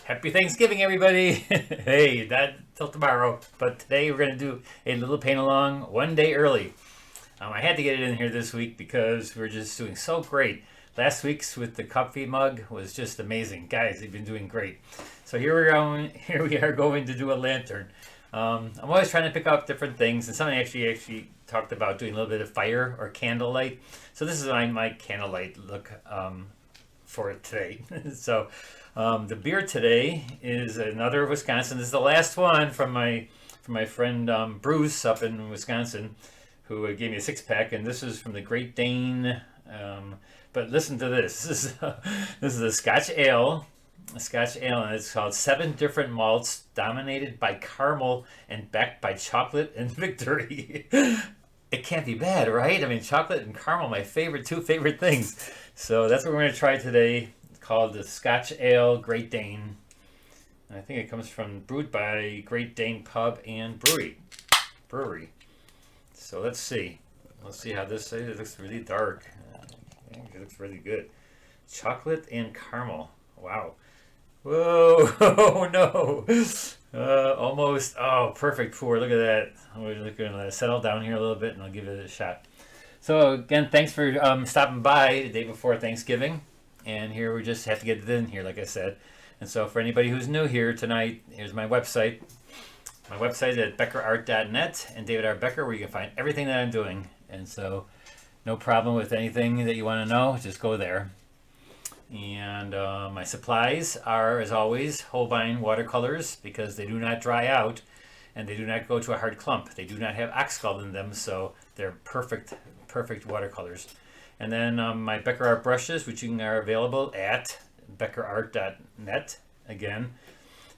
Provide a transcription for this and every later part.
Happy Thanksgiving, everybody. Hey, not till tomorrow, but today we're going to do a little paint along one day early. I had to get it in here this week because we're just doing so great. Last week's with the coffee mug was just amazing. Guys, they've been doing great. So here we are going to do a lantern. I'm always trying to pick up different things, and somebody actually talked about doing a little bit of fire or candlelight. So this is my candlelight look for it today. So the beer today is another Wisconsin. This is the last one from my friend Bruce up in Wisconsin, who gave me a 6-pack, and this is from the Great Dane. But listen to this. This is a Scotch ale. A Scotch ale, and it's called 7 Different Malts, dominated by caramel and backed by chocolate and victory. It can't be bad, right? I mean, chocolate and caramel, my two favorite things. So that's what we're going to try today. It's called the Scotch Ale Great Dane. And I think it comes from brewed by Great Dane Pub and Brewery. So let's see. Let's see how this is. It looks really dark. It looks really good. Chocolate and caramel. Wow. Whoa, oh no. Almost, perfect pour. Look at that. We're going to settle down here a little bit and I'll give it a shot. So again, thanks for stopping by the day before Thanksgiving. And here we just have to get it in here, like I said. And so for anybody who's new here tonight, here's my website. My website is at BeckerArt.net and David R. Becker, where you can find everything that I'm doing. And so no problem with anything that you want to know, just go there. And my supplies are, as always, Holbein watercolors, because they do not dry out and they do not go to a hard clump. They do not have oxgall in them, so they're perfect watercolors. And then my BeckerArt brushes, which are available at BeckerArt.net again.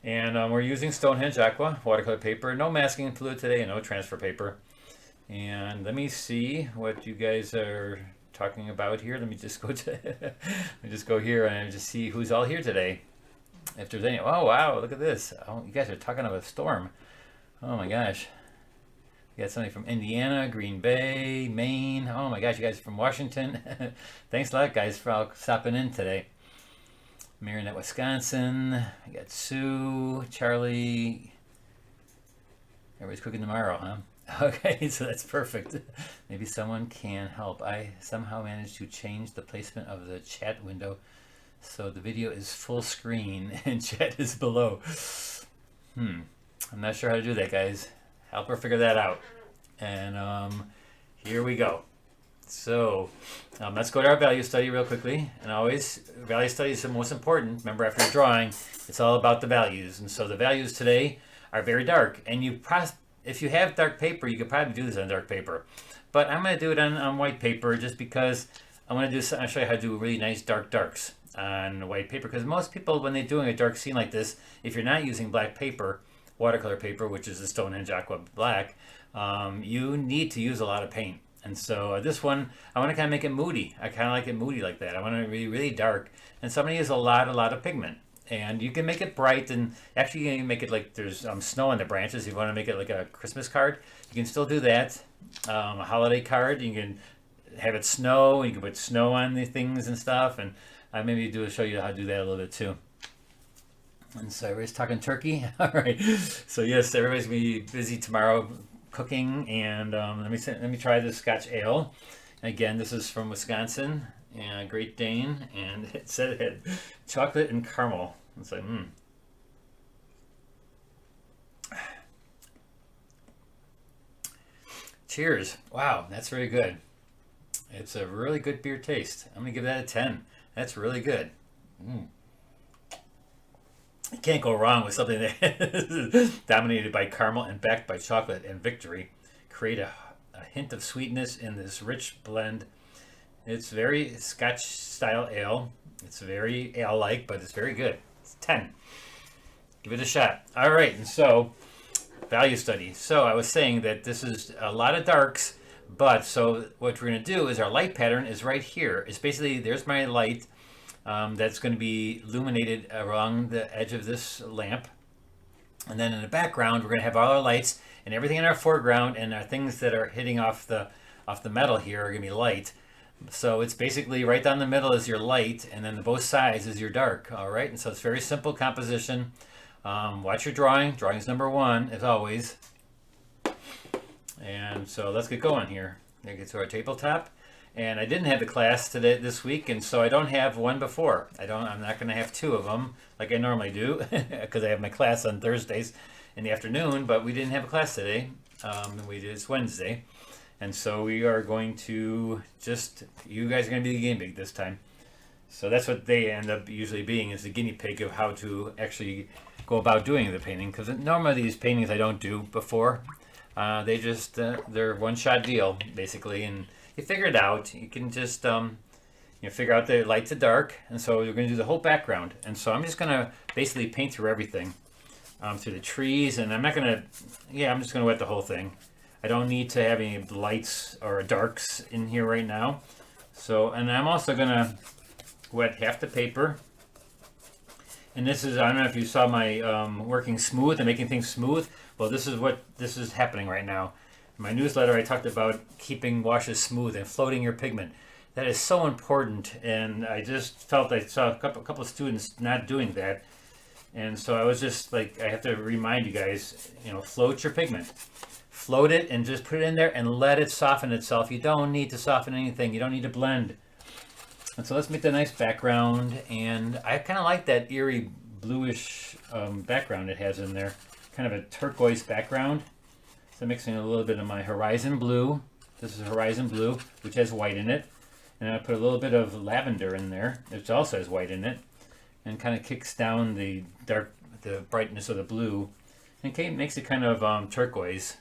And we're using Stonehenge Aqua watercolor paper. No masking fluid today and no transfer paper. And let me see what you guys are talking about here. Let me just go here and just see who's all here today. If there's any, oh wow, look at this. Oh, you guys are talking of a storm. Oh my gosh. We got somebody from Indiana, Green Bay, Maine. Oh my gosh, you guys are from Washington. Thanks a lot, guys, for all stopping in today. Marinette, Wisconsin. I got Sue, Charlie. Everybody's cooking tomorrow, huh? Okay, so that's perfect. Maybe someone can help. I somehow managed to change the placement of the chat window so the video is full screen and chat is below. I'm not sure how to do that, guys. Help her figure that out. And here we go. So let's go to our value study real quickly. And always, value study is the most important. Remember, after drawing, it's all about the values. And so the values today are very dark. And if you have dark paper, you could probably do this on dark paper. But I'm going to do it on white paper just because I'll show you how to do really nice darks on white paper. Because most people, when they're doing a dark scene like this, if you're not using black paper, watercolor paper, which is the Stonehenge Aqua Black, you need to use a lot of paint. And so this one, I want to kind of make it moody. I kind of like it moody like that. I want it to be really dark. And so I'm going to use a lot of pigment. And you can make it bright, and actually you can make it like there's snow on the branches. If you want to make it like a Christmas card, you can still do that. A holiday card, you can have it snow, and you can put snow on the things and stuff. And I maybe show you how to do that a little bit too. And so everybody's talking turkey. All right. So yes, everybody's gonna be busy tomorrow cooking. And let me try this Scotch ale. Again, this is from Wisconsin. And Great Dane, and it said it had chocolate and caramel. It's like, Cheers. Wow, that's very good. It's a really good beer taste. I'm gonna give that a 10. That's really good. You can't go wrong with something that is dominated by caramel and backed by chocolate and victory. Create a hint of sweetness in this rich blend. It's very Scotch style ale. It's very ale-like, but it's very good. It's 10. Give it a shot. All right, and so value study. So I was saying that this is a lot of darks, but so what we're going to do is our light pattern is right here. It's basically, there's my light that's going to be illuminated along the edge of this lamp. And then in the background, we're going to have all our lights, and everything in our foreground and our things that are hitting off the metal here are going to be light. So it's basically right down the middle is your light, and then the both sides is your dark. All right, and so it's very simple composition. Watch your drawing. Drawing's number one, as always. And so let's get going here. They get to our tabletop. And I didn't have the class today this week, and so I don't have one before. I'm not going to have two of them like I normally do because I have my class on Thursdays in the afternoon. But we didn't have a class today. It's Wednesday, and so we are going to you guys are going to be the guinea pig this time. So that's what they end up usually being, is the guinea pig of how to actually go about doing the painting. Because normally these paintings I don't do before. They're one-shot deal basically, and you figure it out. You can just figure out the light to dark, and so you're going to do the whole background. And so I'm just going to basically paint through everything, through the trees, and I'm just going to wet the whole thing. I don't need to have any lights or darks in here right now. So, and I'm also going to wet half the paper. And this is, I don't know if you saw my working smooth and making things smooth. Well, this is happening right now. In my newsletter, I talked about keeping washes smooth and floating your pigment. That is so important, and I just felt I saw a couple of students not doing that. And so I was just like, I have to remind you guys, float your pigment. Float it and just put it in there and let it soften itself. You don't need to soften anything. You don't need to blend. And so let's make the nice background. And I kind of like that eerie bluish background it has in there. Kind of a turquoise background. So I'm mixing a little bit of my horizon blue. This is horizon blue, which has white in it. And I put a little bit of lavender in there, which also has white in it. And kind of kicks down the brightness of the blue. And makes it kind of turquoise.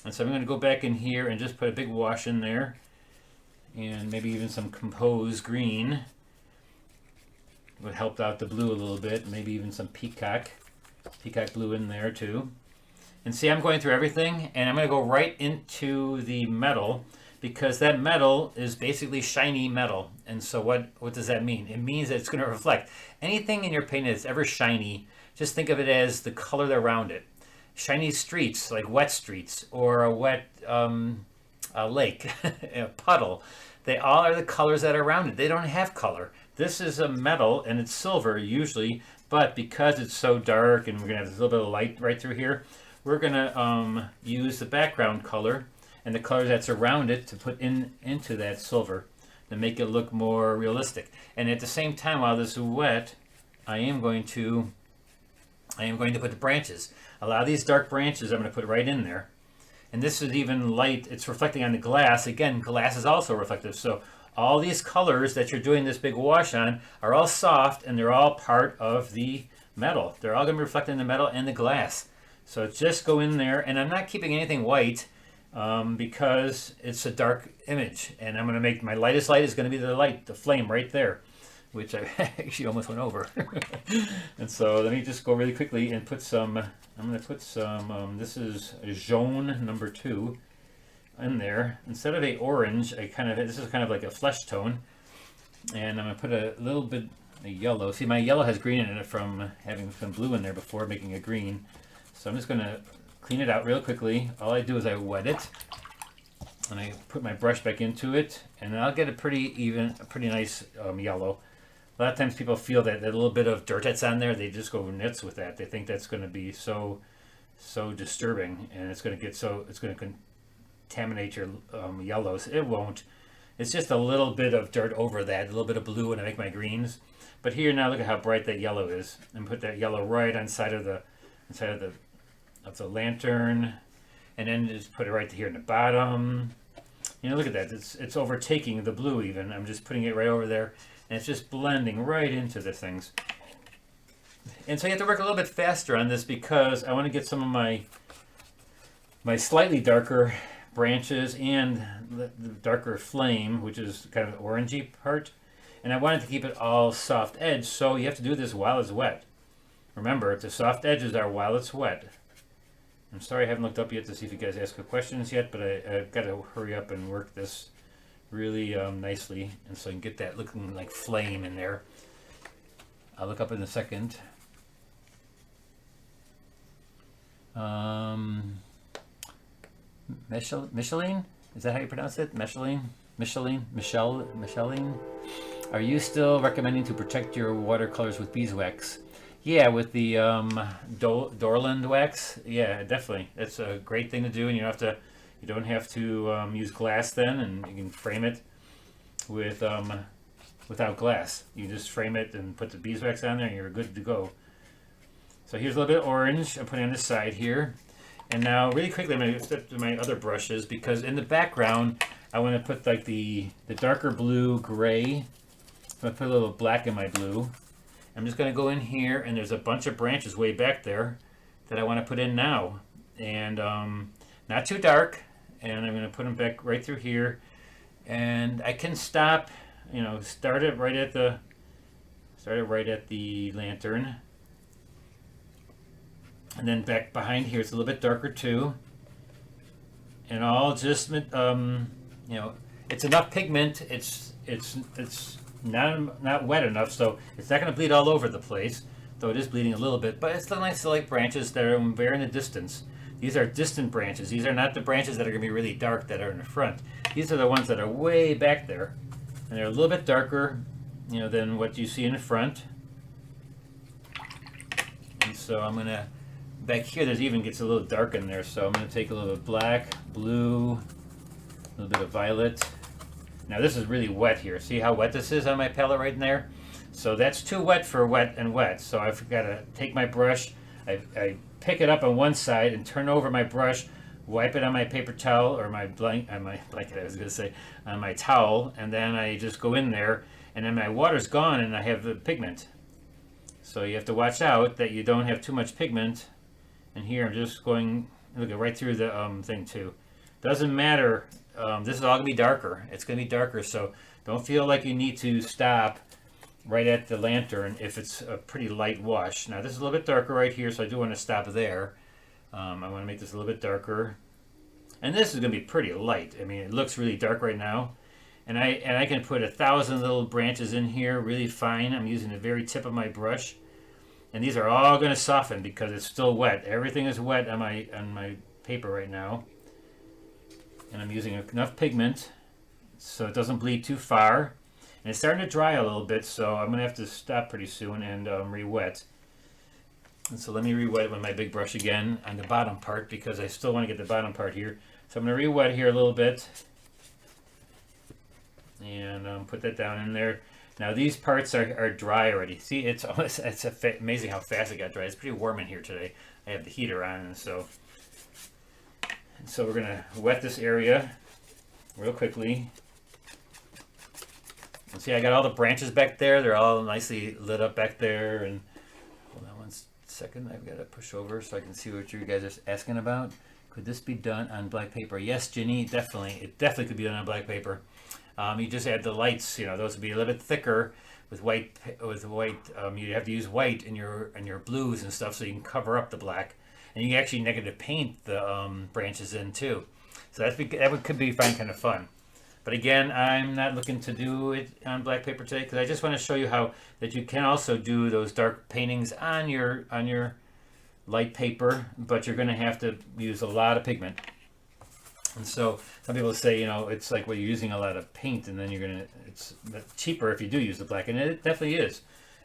And so I'm going to go back in here and just put a big wash in there. And maybe even some compose green would help out the blue a little bit. Maybe even some peacock blue in there too. And see, I'm going through everything, and I'm going to go right into the metal, because that metal is basically shiny metal. And so what does that mean? It means that it's going to reflect. Anything in your painting that's ever shiny, just think of it as the color around it. Shiny streets, like wet streets, or a wet a lake, a puddle. They all are the colors that are around it. They don't have color. This is a metal, and it's silver usually, but because it's so dark, and we're going to have a little bit of light right through here, we're going to use the background color and the color that's around it to put into that silver to make it look more realistic. And at the same time, while this is wet, I am going to put the branches. A lot of these dark branches I'm going to put right in there. And this is even light. It's reflecting on the glass. Again, glass is also reflective. So all these colors that you're doing this big wash on are all soft, and they're all part of the metal. They're all going to be reflected in the metal and the glass. So just go in there, and I'm not keeping anything white because it's a dark image. And I'm going to make my lightest light is going to be the flame right there, which I actually almost went over. And so let me just go really quickly and put some, I'm going to put some, this is jaune number 2 in there. Instead of a orange, this is kind of like a flesh tone. And I'm going to put a little bit of yellow. See, my yellow has green in it from having some blue in there before, making it green. So I'm just going to clean it out real quickly. All I do is I wet it. And I put my brush back into it. And I'll get a pretty nice yellow. A lot of times people feel that little bit of dirt that's on there, they just go nuts with that. They think that's going to be so disturbing, and it's going to contaminate your yellows. It won't. It's just a little bit of dirt over that, a little bit of blue when I make my greens. But here now, look at how bright that yellow is, and put that yellow right on of the lantern, and then just put it right here in the bottom. Look at that. It's overtaking the blue even. I'm just putting it right over there. And it's just blending right into the things. And so you have to work a little bit faster on this because I want to get some of my slightly darker branches and the darker flame, which is kind of the orangey part. And I wanted to keep it all soft edge, so you have to do this while it's wet. Remember, the soft edges are while it's wet. I'm sorry I haven't looked up yet to see if you guys ask questions yet, but I've got to hurry up and work this really nicely, and so I can get that looking like flame in there. I'll look up in a second. Micheline? Is that how you pronounce it? Micheline? Micheline, are you still recommending to protect your watercolors with beeswax? Yeah, with the Dorland wax. Yeah, definitely. That's a great thing to do, and you don't have to use glass then, and you can frame it with without glass. You just frame it and put the beeswax on there, and you're good to go. So here's a little bit of orange I'm putting on this side here. And now really quickly I'm going to step to my other brushes, because in the background I want to put like the darker blue gray. I'm going to put a little black in my blue. I'm just going to go in here, and there's a bunch of branches way back there that I want to put in now. And not too dark. And I'm going to put them back right through here. And I can stop, start it right at the lantern. And then back behind here it's a little bit darker too. And all just it's enough pigment. It's not wet enough, so it's not going to bleed all over the place, though it is bleeding a little bit. But it's the nice light branches that are very in the distance. These are distant branches. These are not the branches that are going to be really dark that are in the front. These are the ones that are way back there, and they're a little bit darker, than what you see in the front. And so I'm gonna back here. There's even gets a little dark in there, so I'm gonna take a little bit of black, blue, a little bit of violet. Now this is really wet here. See how wet this is on my palette right in there? So that's too wet for wet and wet. So I've got to take my brush, I pick it up on one side and turn over my brush, wipe it on my paper towel, or on my blanket, on my towel, and then I just go in there, and then my water's gone and I have the pigment. So you have to watch out that you don't have too much pigment. And here I'm just going, look, right through the thing too. Doesn't matter. This is all going to be darker. It's going to be darker, so don't feel like you need to stop right at the lantern if it's a pretty light wash. Now this is a little bit darker right here, so I do want to stop there. I want to make this a little bit darker. And this is going to be pretty light. I mean, it looks really dark right now. And I can put 1,000 little branches in here really fine. I'm using the very tip of my brush. And these are all going to soften because it's still wet. Everything is wet on my paper right now. And I'm using enough pigment so it doesn't bleed too far. And it's starting to dry a little bit, so I'm going to have to stop pretty soon and re-wet. And so let me re-wet it with my big brush again on the bottom part, because I still want to get the bottom part here. So I'm going to re-wet here a little bit. And put that down in there. Now these parts are dry already. See, it's amazing how fast it got dry. It's pretty warm in here today. I have the heater on, and so we're gonna wet this area real quickly. And see, I got all the branches back there. They're all nicely lit up back there. And hold on one second. I've got to push over so I can see what you guys are asking about. Could this be done on black paper? Yes, Ginny, definitely. It definitely could be done on black paper. You just add the lights. Those would be a little bit thicker with white. You have to use white in your blues and stuff, so you can cover up the black, and you can actually negative paint the branches in too. So could be kind of fun. But again, I'm not looking to do it on black paper today, because I just want to show you how that you can also do those dark paintings on your light paper, but you're going to have to use a lot of pigment. And so some people say, it's like, well, you're using a lot of paint, and then it's cheaper if you do use the black. And it definitely is,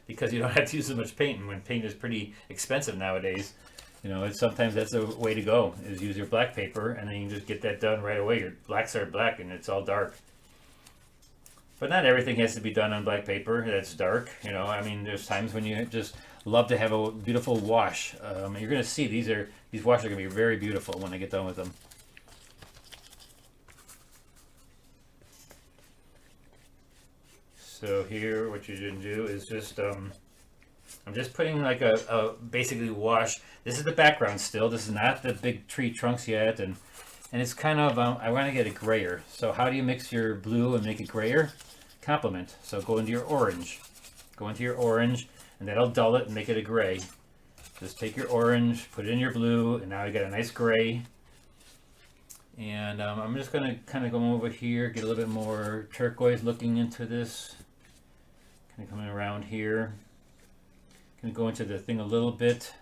because you don't have to use as much paint. And when paint is pretty expensive nowadays, sometimes that's a way to go, is use your black paper, and then you can just get that done right away. Your blacks are black and it's all dark. But not everything has to be done on black paper that's dark. There's times when you just love to have a beautiful wash. You're going to see these washes are going to be very beautiful when I get done with them. So here, what you're going to do is just, I'm just putting like a basically wash. This is the background still. This is not the big tree trunks yet, and it's kind of, I want to get it grayer. So how do you mix your blue and make it grayer? Complement. So go into your orange. And that'll dull it and make it a gray. Just take your orange, put it in your blue, and now you got a nice gray. And I'm just going to kind of go over here, get a little bit more turquoise looking into this. Kind of coming around here. Going to go into the thing a little bit,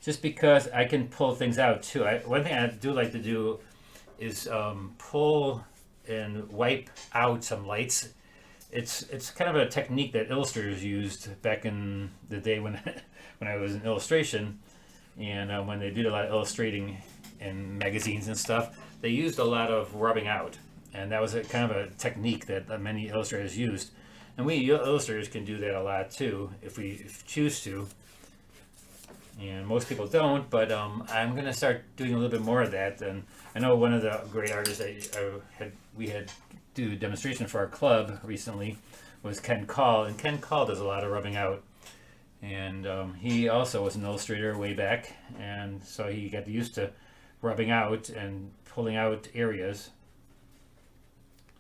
just because I can pull things out too. One thing I do like to do is pull and wipe out some lights. It's kind of a technique that illustrators used back in the day when when I was in illustration, and when they did a lot of illustrating in magazines and stuff, they used a lot of rubbing out, and that was a kind of a technique that many illustrators used, and we illustrators can do that a lot too if we choose to. And most people don't, but I'm going to start doing a little bit more of that. And I know one of the great artists we had do a demonstration for our club recently was Ken Call, and Ken Call does a lot of rubbing out. And he also was an illustrator way back, and so he got used to rubbing out and pulling out areas.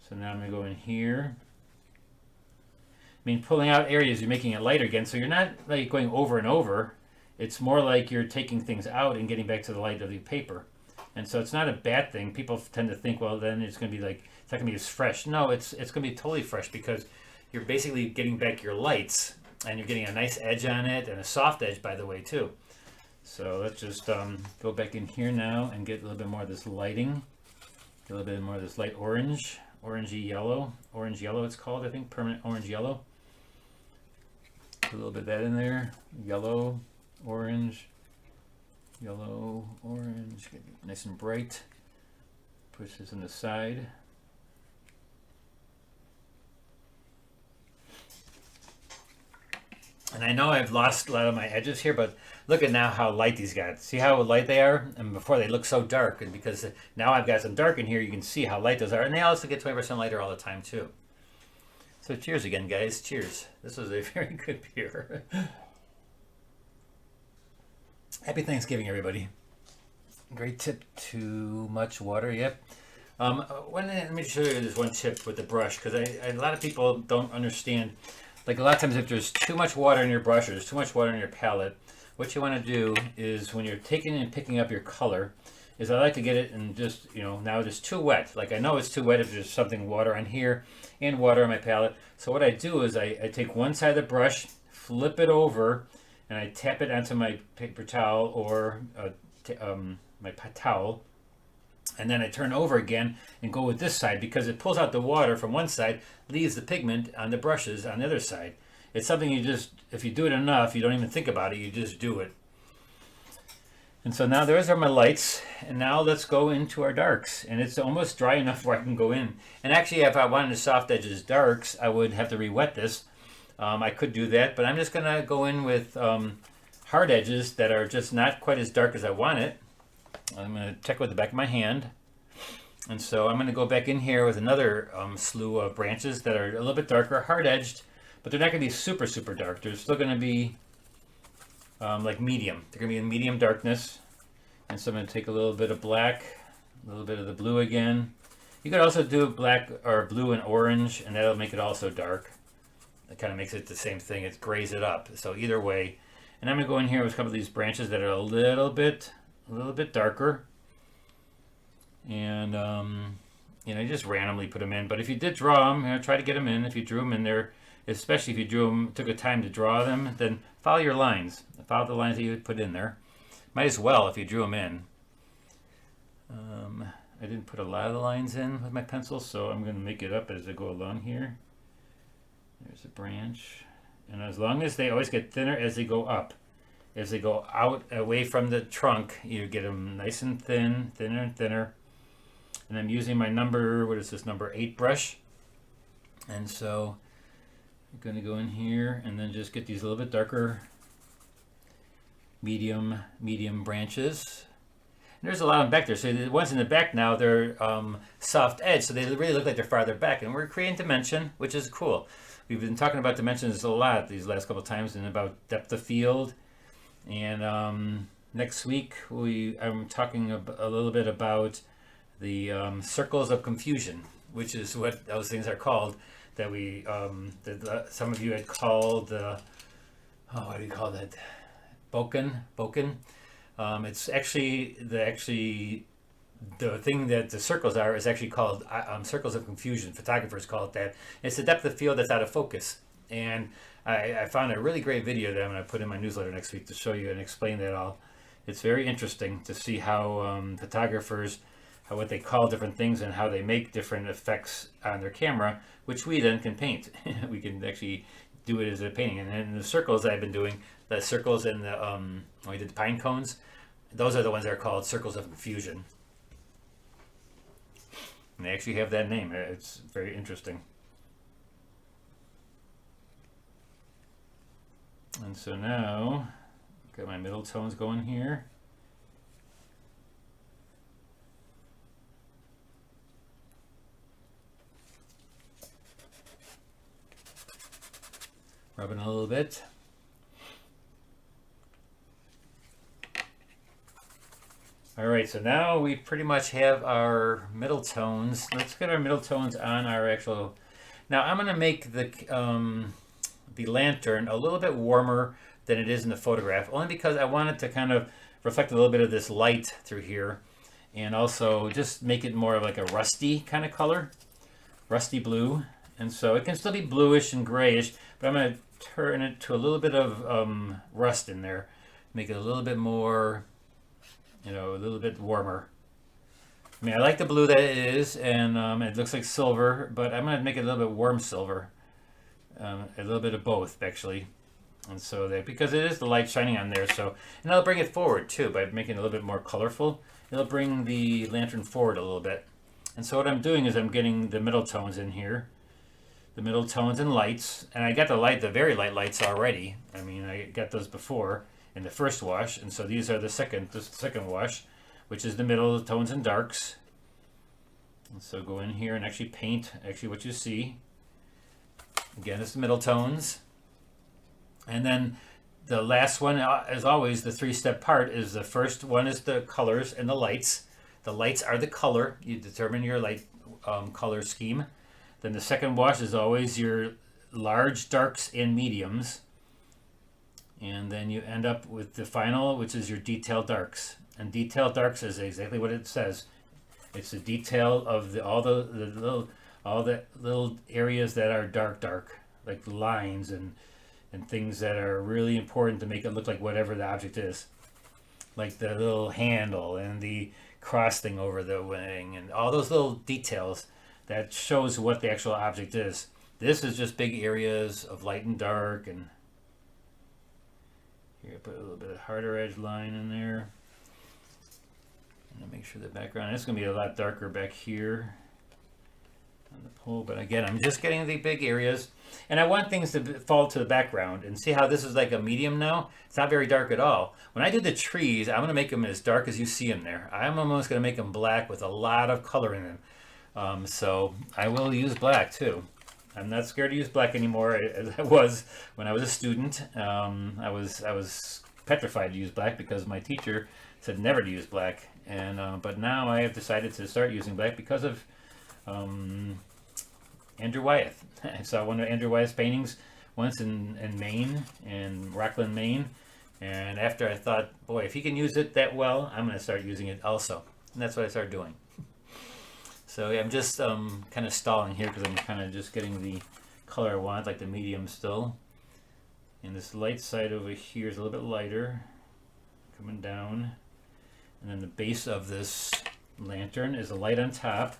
So now I'm going to go in here. I mean, pulling out areas, you're making it lighter again, so you're not like going over and over. It's more like you're taking things out and getting back to the light of the paper. And so it's not a bad thing. People tend to think, well, then it's going to be like, it's not going to be as fresh. No, it's going to be totally fresh because you're basically getting back your lights, and you're getting a nice edge on it, and a soft edge, by the way, too. So let's just go back in here now and get a little bit more of this lighting. Get a little bit more of this light orange, orangey yellow. Orange yellow it's called, I think, permanent orange yellow. Put a little bit of that in there. Yellow. Orange, yellow, orange, get it nice and bright. Push this on the side. And I know I've lost a lot of my edges here, but look at now how light these got. See how light they are? And before they look so dark, and because now I've got some dark in here, you can see how light those are. And they also get 20% lighter all the time too. So cheers again, guys. Cheers. This was a very good beer. Happy Thanksgiving, everybody. Great tip, too much water, yep. Let me show you this one tip with the brush, because a lot of people don't understand. Like a lot of times if there's too much water in your brush or there's too much water in your palette, what you want to do is when you're taking and picking up your color, is I like to get it and just, now it's too wet. Like I know it's too wet if there's something water on here and water on my palette. So what I do is I take one side of the brush, flip it over, and I tap it onto my paper towel or my towel, and then I turn over again and go with this side because it pulls out the water from one side, leaves the pigment on the brushes on the other side. It's something you just, if you do it enough, you don't even think about it, you just do it. And so now those are my lights, and now let's go into our darks, and it's almost dry enough where I can go in. And actually, if I wanted the soft edges darks, I would have to re-wet this. I could do that, but I'm just going to go in with hard edges that are just not quite as dark as I want it. I'm going to check with the back of my hand. And so I'm going to go back in here with another slew of branches that are a little bit darker, hard-edged, but they're not going to be super, super dark. They're still going to be like medium. They're going to be in medium darkness. And so I'm going to take a little bit of black, a little bit of the blue again. You could also do black or blue and orange, and that'll make it also dark. It kind of makes it the same thing. It grays it up. So either way, and I'm going to go in here with a couple of these branches that are a little bit darker, and you just randomly put them in. But if you did draw them, try to get them in. If you drew them in there, especially if you drew them, took a time to draw them, then follow your lines. Follow the lines that you would put in there. Might as well if you drew them in. I didn't put a lot of the lines in with my pencil, so I'm going to make it up as I go along here. There's a branch, and as long as they always get thinner as they go up, as they go out away from the trunk, you get them nice and thin, thinner and thinner. And I'm using my number, what is this, number 8 brush. And so I'm going to go in here and then just get these a little bit darker medium branches. And there's a lot of them back there. So the ones in the back now, they're soft edge, so they really look like they're farther back. And we're creating dimension, which is cool. We've been talking about dimensions a lot these last couple of times, and about depth of field. And next week I'm talking a little bit about the circles of confusion, which is what those things are called. That we some of you had called what do you call that? Boken. It's actually the thing that the circles are is actually called circles of confusion. Photographers call it that. It's the depth of field that's out of focus. And I found a really great video that I'm going to put in my newsletter next week to show you and explain that all. It's very interesting to see how photographers what they call different things and how they make different effects on their camera, which we then can paint. We can actually do it as a painting. And then the circles I've been doing, the circles and the when we did the pine cones, those are the ones that are called circles of confusion. And they actually have that name. It's very interesting. And so now, got my middle tones going here. Rubbing a little bit. All right, so now we pretty much have our middle tones. Let's get our middle tones on our actual. Now I'm going to make the lantern a little bit warmer than it is in the photograph, only because I want it to kind of reflect a little bit of this light through here, and also just make it more of like a rusty kind of color, rusty blue. And so it can still be bluish and grayish, but I'm going to turn it to a little bit of rust in there, make it a little bit more, a little bit warmer. I mean, I like the blue that it is, and it looks like silver, but I'm going to make it a little bit warm silver. A little bit of both, actually. And so that, because it is the light shining on there, so, and I'll bring it forward too by making it a little bit more colorful. It'll bring the lantern forward a little bit. And so what I'm doing is I'm getting the middle tones in here. The middle tones and lights, and I got the very light lights already. I mean, I got those before in the first wash, and so these are the second wash, which is the middle tones and darks. And so go in here and actually paint what you see. Again, it's the middle tones, and then the last one, as always, the three-step part is the first one is the colors and the lights. The lights are the color. You determine your light color scheme. Then the second wash is always your large darks and mediums. And then you end up with the final, which is your detailed darks. And detailed darks is exactly what it says. It's the detail of all the little areas that are dark, like lines and things that are really important to make it look like whatever the object is. Like the little handle and the cross thing over the wing and all those little details that shows what the actual object is. This is just big areas of light and dark, and here I put a little bit of harder edge line in there. And make sure the background, it's going to be a lot darker back here on the pole, but again, I'm just getting the big areas, and I want things to fall to the background. And see how this is like a medium now? It's not very dark at all. When I do the trees, I'm going to make them as dark as you see them there. I'm almost going to make them black with a lot of color in them. So I will use black too. I'm not scared to use black anymore as I was when I was a student. I was petrified to use black because my teacher said never to use black. And but now I have decided to start using black because of Andrew Wyeth. I saw one of Andrew Wyeth's paintings once in Maine, in Rockland, Maine. And after I thought, boy, if he can use it that well, I'm going to start using it also. And that's what I started doing. So yeah, I'm just kind of stalling here because I'm kind of just getting the color I want, like the medium still. And this light side over here is a little bit lighter, coming down. And then the base of this lantern is a light on top.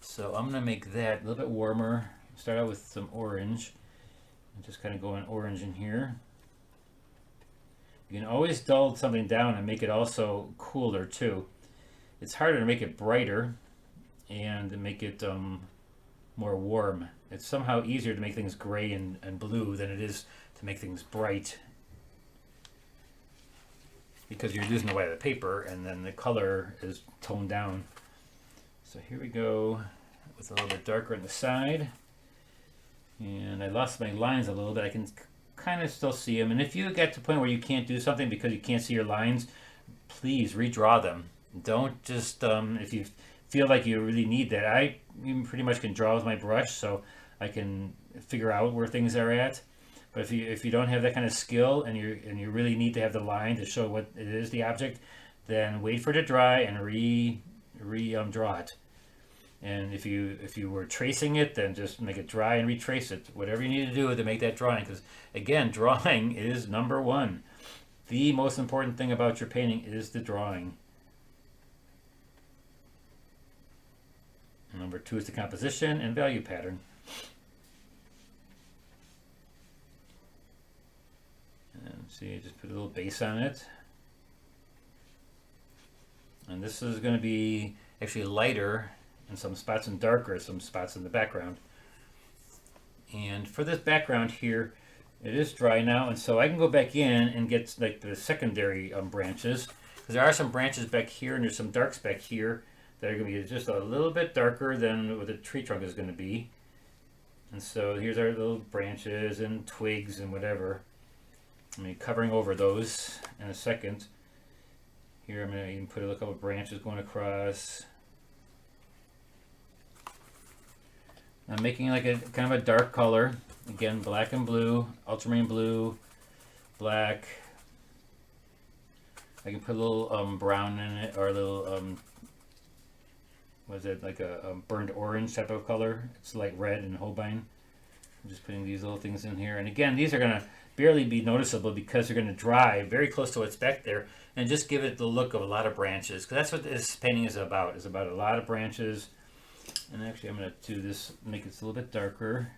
So I'm going to make that a little bit warmer. Start out with some orange. And just kind of go in orange in here. You can always dull something down and make it also cooler too. It's harder to make it brighter and to make it more warm. It's somehow easier to make things gray and blue than it is to make things bright, because you're losing the white of the paper and then the color is toned down. So here we go with a little bit darker on the side. And I lost my lines a little bit. I can kind of still see them. And if you get to a point where you can't do something because you can't see your lines, please redraw them. Don't just, if you feel like you really need that. I pretty much can draw with my brush, so I can figure out where things are at. But if you don't have that kind of skill and you really need to have the line to show what it is, the object, then wait for it to dry and draw it. And if you were tracing it, then just make it dry and retrace it. Whatever you need to do to make that drawing, because again, drawing is number one. The most important thing about your painting is the drawing. Number 2 is the composition and value pattern. And see, just put a little base on it. And this is going to be actually lighter in some spots and darker some spots in the background. And for this background here, it is dry now, and so I can go back in and get like the secondary branches, because there are some branches back here and there's some darks back here that are going to be just a little bit darker than what the tree trunk is going to be. And so here's our little branches and twigs and whatever. I'm going to be covering over those in a second. Here I'm going to even put a couple of branches going across. I'm making like a kind of a dark color. Again, black and blue, ultramarine blue, black. I can put a little brown in it, or a little, what is it, like a burnt orange type of color. It's light red and Holbein. I'm just putting these little things in here. And again, these are going to barely be noticeable because they're going to dry very close to what's back there and just give it the look of a lot of branches. Because that's what this painting is about. It's about a lot of branches. And actually I'm going to do this, make it a little bit darker.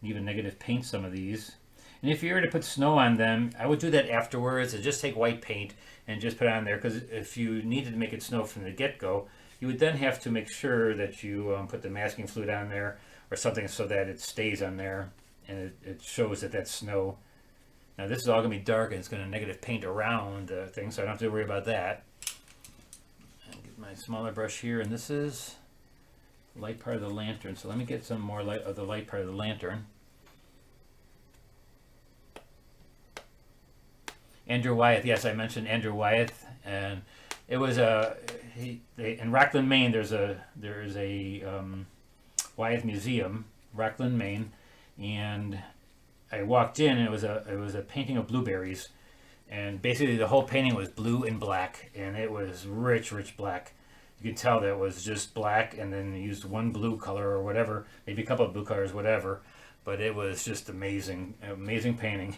Even negative paint some of these. And if you were to put snow on them, I would do that afterwards and just take white paint and just put it on there, because if you needed to make it snow from the get-go, you would then have to make sure that you put the masking fluid on there or something so that it stays on there and it shows that that's snow. Now this is all going to be dark and it's going to negative paint around things, so I don't have to worry about that. And get my smaller brush here, and this is light part of the lantern. So let me get some more light of the light part of the lantern. Andrew Wyeth, yes, I mentioned Andrew Wyeth, and it was in Rockland, Maine. There is a Wyeth Museum, Rockland, Maine, and I walked in and it was a painting of blueberries, and basically the whole painting was blue and black, and it was rich black. You could tell that it was just black, and then used one blue color or whatever, maybe a couple of blue colors, whatever. But it was just amazing painting.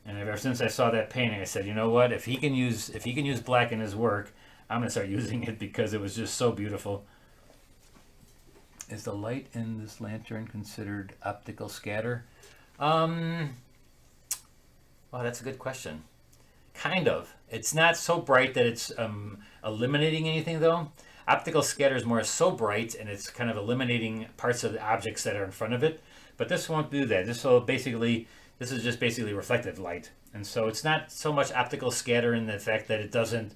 And ever since I saw that painting, I said, you know what? If he can use black in his work, I'm gonna start using it, because it was just so beautiful. Is the light in this lantern considered optical scatter? Well, that's a good question. Kind of. It's not so bright that it's eliminating anything, though. Optical scatter is more so bright, and it's kind of eliminating parts of the objects that are in front of it. But this won't do that. This is just basically reflective light. And so it's not so much optical scatter in the fact that it doesn't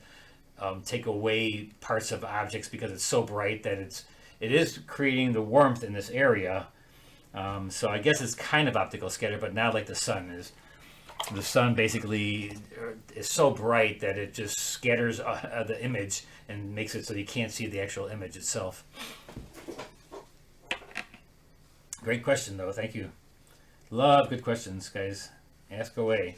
take away parts of objects, because it's so bright that it is creating the warmth in this area. So I guess it's kind of optical scatter, but not like the sun is. The sun basically is so bright that it just scatters the image and makes it so you can't see the actual image itself. Great question, though. Thank you. Love good questions, guys. Ask away.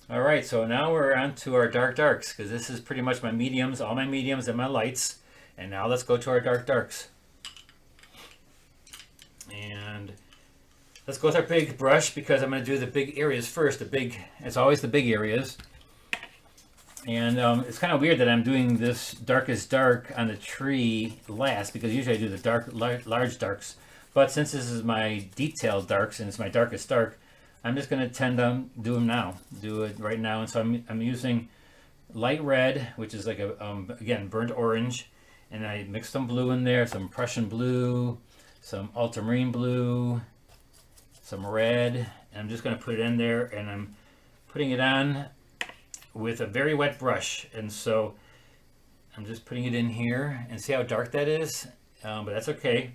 All right, so now we're on to our darks, because this is pretty much my mediums, all my mediums and my lights. And now let's go to our darks. And let's go with our big brush, because I'm going to do the big areas first. It's always the big areas. And it's kind of weird that I'm doing this darkest dark on the tree last, because usually I do the large darks. But since this is my detailed darks and it's my darkest dark, I'm just going to tend to do them now. Do it right now. And so I'm using light red, which is like a again burnt orange, and I mixed some blue in there, some Prussian blue, some ultramarine blue, some red, and I'm just going to put it in there, and I'm putting it on with a very wet brush. And so I'm just putting it in here, and see how dark that is, but that's okay.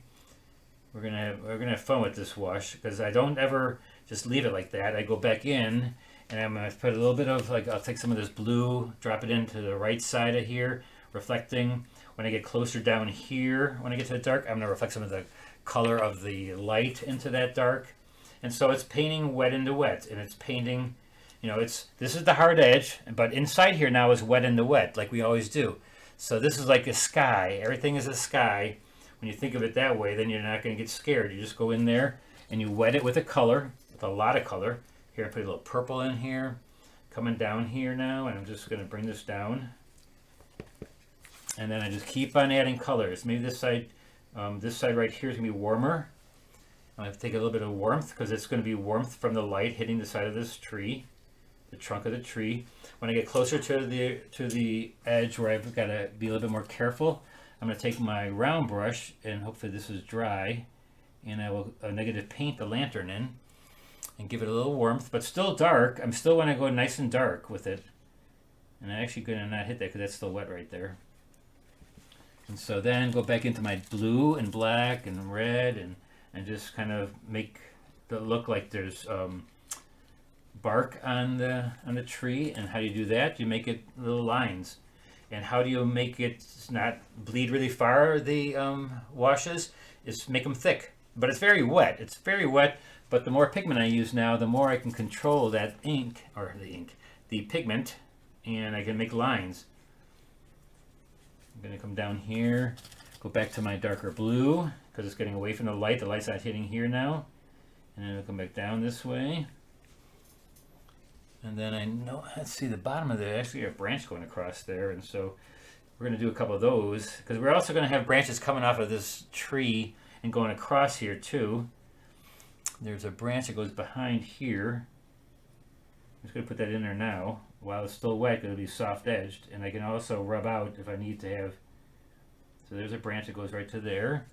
We're gonna have fun with this wash, because I don't ever just leave it like that. I go back in, and I'm gonna put a little bit of, like, I'll take some of this blue, drop it into the right side of here, reflecting. When I get closer down here, when I get to the dark, I'm gonna reflect some of the color of the light into that dark. And so it's painting wet into wet, and it's painting, this is the hard edge, but inside here now is wet into wet, like we always do. So this is like a sky. Everything is a sky. When you think of it that way, then you're not going to get scared. You just go in there and you wet it with a color, with a lot of color. Here, I put a little purple in here, coming down here now, and I'm just going to bring this down. And then I just keep on adding colors. Maybe this side This side right here is going to be warmer. I have to take a little bit of warmth because it's going to be warmth from the light hitting the side of this tree, the trunk of the tree. When I get closer to the edge where I've got to be a little bit more careful, I'm going to take my round brush, and hopefully this is dry, and I will negative paint the lantern in and give it a little warmth, but still dark. I'm still want to go nice and dark with it. And I'm actually going to not hit that because that's still wet right there. And so then go back into my blue and black and red and just kind of make it look like there's bark on the tree. And how do you do that? You make it little lines. And how do you make it not bleed really far, the washes? Is make them thick. But it's very wet. It's very wet, but the more pigment I use now, the more I can control that the pigment, and I can make lines. I'm going to come down here, go back to my darker blue, because it's getting away from the light. The light's not hitting here now. And then I'll come back down this way. And then I know, let's see, the bottom of there, actually a branch going across there. And so we're going to do a couple of those, because we're also going to have branches coming off of this tree and going across here too. There's a branch that goes behind here. I'm just going to put that in there now. While it's still wet, it'll be soft edged. And I can also rub out if I need to have. So there's a branch that goes right to there.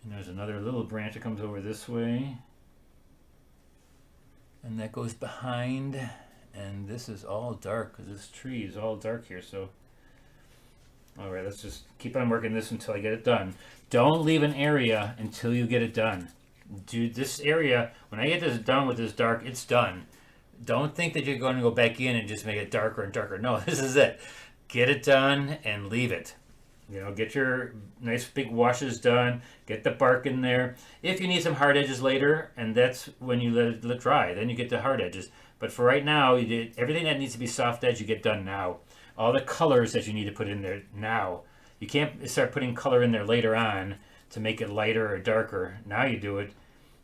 And there's another little branch that comes over this way. And that goes behind. And this is all dark because this tree is all dark here. So, all right, let's just keep on working this until I get it done. Don't leave an area until you get it done. Dude, this area, when I get this done with this dark, it's done. Don't think that you're going to go back in and just make it darker and darker. No, this is it. Get it done and leave it. You know, get your nice big washes done. Get the bark in there. If you need some hard edges later, and that's when you let it dry, then you get the hard edges. But for right now, you did everything that needs to be soft edge, you get done now. All the colors that you need to put in there now. You can't start putting color in there later on to make it lighter or darker. Now you do it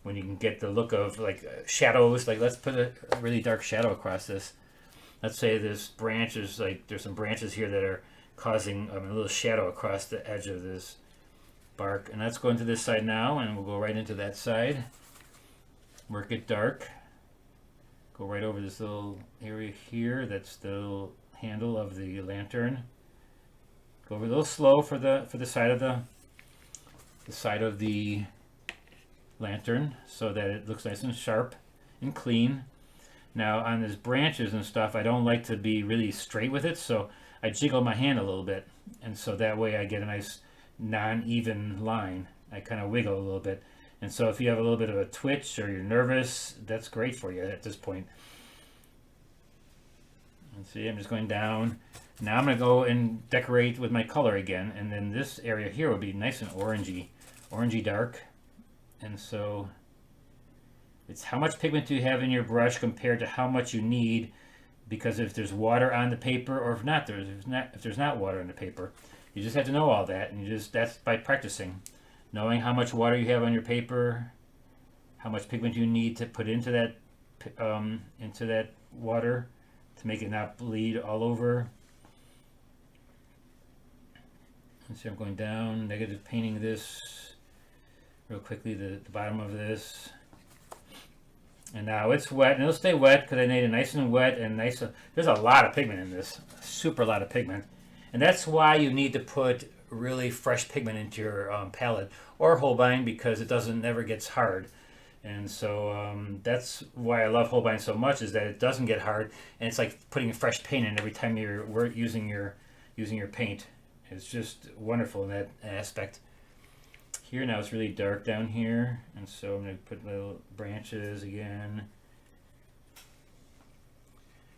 when you can get the look of like shadows. Like let's put a really dark shadow across this. Let's say this branch is like, there's some branches here that are causing a little shadow across the edge of this bark. And let's go into this side now, and we'll go right into that side. Work it dark. Go right over this little area here. That's the little handle of the lantern. Go over a little slow for the side of the lantern so that it looks nice and sharp and clean. Now on these branches and stuff, I don't like to be really straight with it, so I jiggle my hand a little bit, and so that way I get a nice non-even line. I kind of wiggle a little bit, and so if you have a little bit of a twitch or you're nervous, that's great for you at this point. And see, I'm just going down. Now I'm going to go and decorate with my color again, and then this area here will be nice and orangey dark. And so it's how much pigment do you have in your brush compared to how much you need, because if there's water on the paper, or if there's not water on the paper, you just have to know all that, and that's by practicing, knowing how much water you have on your paper, how much pigment you need to put into that water to make it not bleed all over. And see, I'm going down, negative painting this real quickly, the bottom of this. And now it's wet, and it'll stay wet because I made it nice and wet and nice. There's a lot of pigment in this, super lot of pigment. And that's why you need to put really fresh pigment into your palette or Holbein, because it never gets hard. And so that's why I love Holbein so much, is that it doesn't get hard, and it's like putting fresh paint in every time you're using your paint. It's just wonderful in that aspect. Here now it's really dark down here, and so I'm going to put little branches again.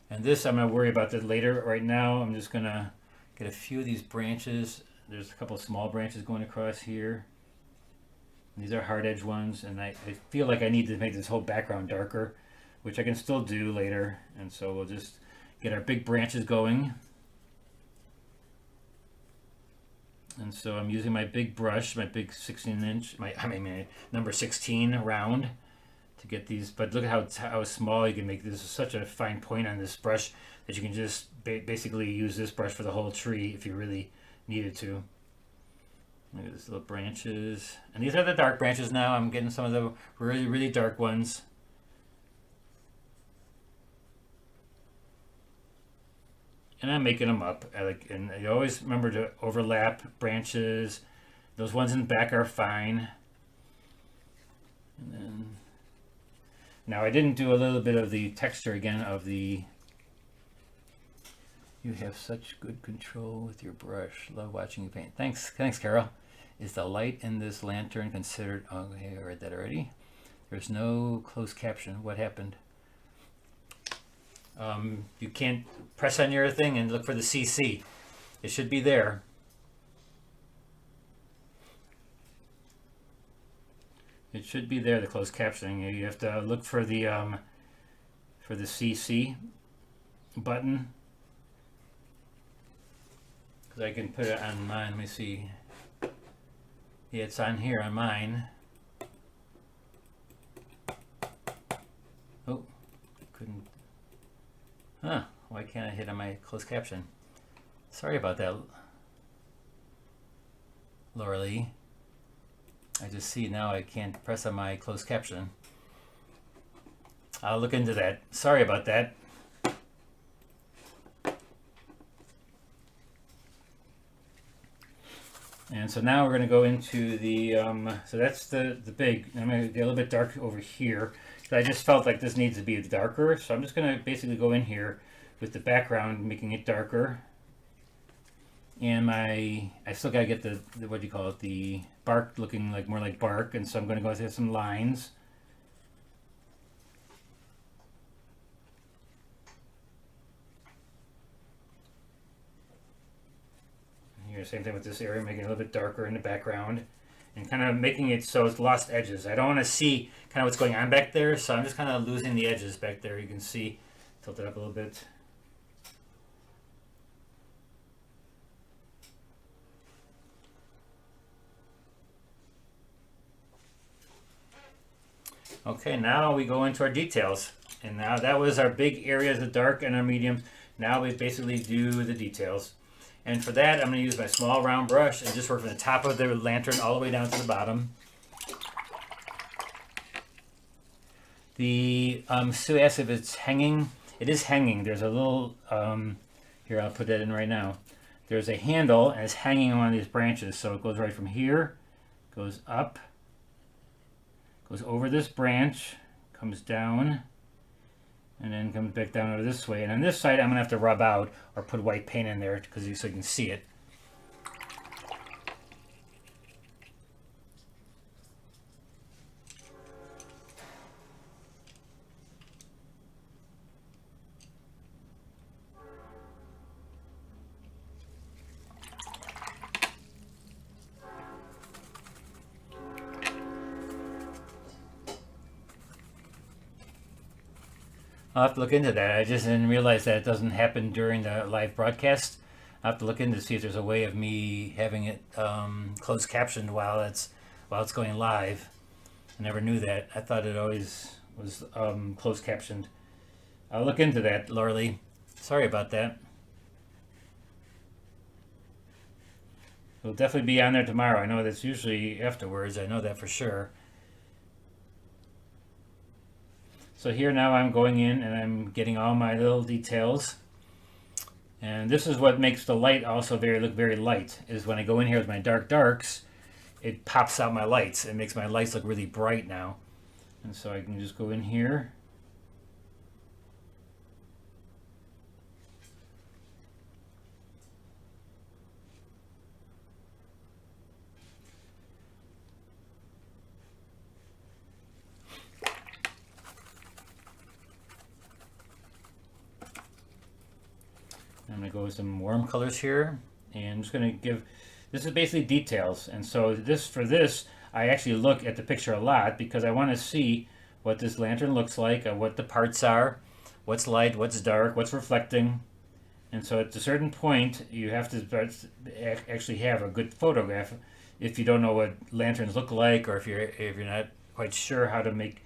And this, I'm going to worry about that later. Right now I'm just going to get a few of these branches. There's a couple of small branches going across here. These are hard edge ones, and I feel like I need to make this whole background darker, which I can still do later. And so we'll just get our big branches going. And so I'm using my big brush, my big 16-inch, my number 16 round to get these. But look at how small you can make this. Is such a fine point on this brush that you can just basically use this brush for the whole tree if you really needed to. Look at these little branches. And these are the dark branches now. I'm getting some of the really, really dark ones. And I'm making them up. And you always remember to overlap branches. Those ones in the back are fine. And then now I didn't do a little bit of the texture again of the. You have such good control with your brush. Love watching you paint. Thanks, Carol. Is the light in this lantern considered? Oh, okay, I read that already. There's no closed caption. What happened? You can't press on your thing and look for the CC. It should be there. It should be there, the closed captioning. You have to look for the CC button. Because I can put it on mine. Let me see. Yeah, it's on here on mine. Oh, couldn't. Huh, why can't I hit on my closed caption? Sorry about that, Laura Lee. I just see now I can't press on my closed caption. I'll look into that. Sorry about that. And so now we're going to go into the, so that's the big. I'm going to get a little bit dark over here. So I just felt like this needs to be darker. So I'm just going to basically go in here with the background, making it darker. And I still got to get the, what do you call it, the bark looking like more like bark. And so I'm going to go through some lines. Here, same thing with this area, making it a little bit darker in the background. And kind of making it so it's lost edges. I don't want to see kind of what's going on back there, so I'm just kind of losing the edges back there. You can see, tilt it up a little bit. Okay, now we go into our details. And now that was our big areas, the dark and our medium. Now we basically do the details. And for that, I'm going to use my small round brush and just work from the top of the lantern all the way down to the bottom. The Sue asked if it's hanging. It is hanging. There's a little, here I'll put that in right now. There's a handle and it's hanging on one of these branches. So it goes right from here, goes up, goes over this branch, comes down, and then comes back down over this way. And on this side, I'm going to have to rub out or put white paint in there because so you can see it. I'll have to look into that. I just didn't realize that it doesn't happen during the live broadcast. I'll have to look into see if there's a way of me having it closed captioned while it's going live. I never knew that. I thought it always was closed captioned. I'll look into that, Laura Lee. Sorry about that. It'll definitely be on there tomorrow. I know that's usually afterwards. I know that for sure. So here now I'm going in and I'm getting all my little details. And this is what makes the light also look very light, is when I go in here with my dark darks, it pops out my lights. It makes my lights look really bright now. And so I can just go in here. I'm going to go with some warm colors here, and I'm just going to give, this is basically details. And so for this, I actually look at the picture a lot because I want to see what this lantern looks like, what the parts are, what's light, what's dark, what's reflecting. And so at a certain point, you have to actually have a good photograph if you don't know what lanterns look like, or if you're not quite sure how to make.